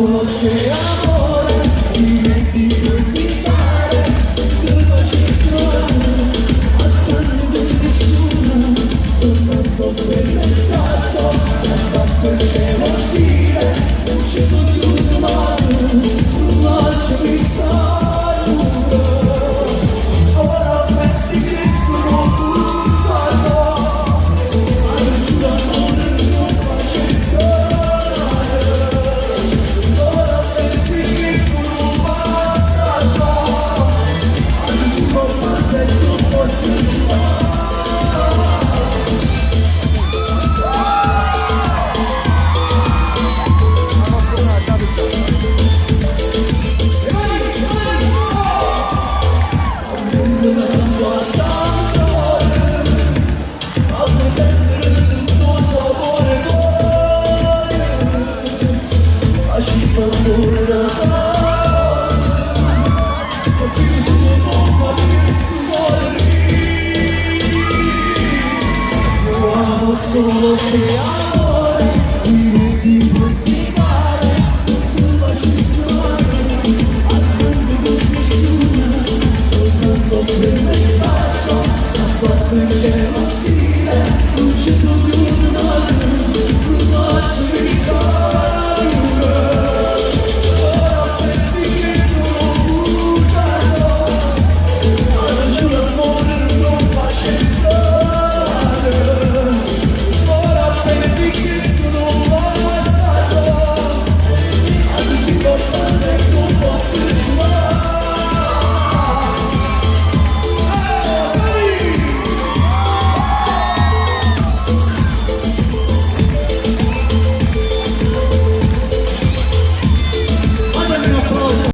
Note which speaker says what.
Speaker 1: solo te amore, dimenticare quello che sono, attendo nessuno, soltanto quel messaggio, fatto il demosire, ucciso di un umano, un bacio mi saluto. Ora metti che sono puntato, ma non giuro amore non faccio storie. Ora metti che sono passato, ma non giuro amore non faccio solo te amo.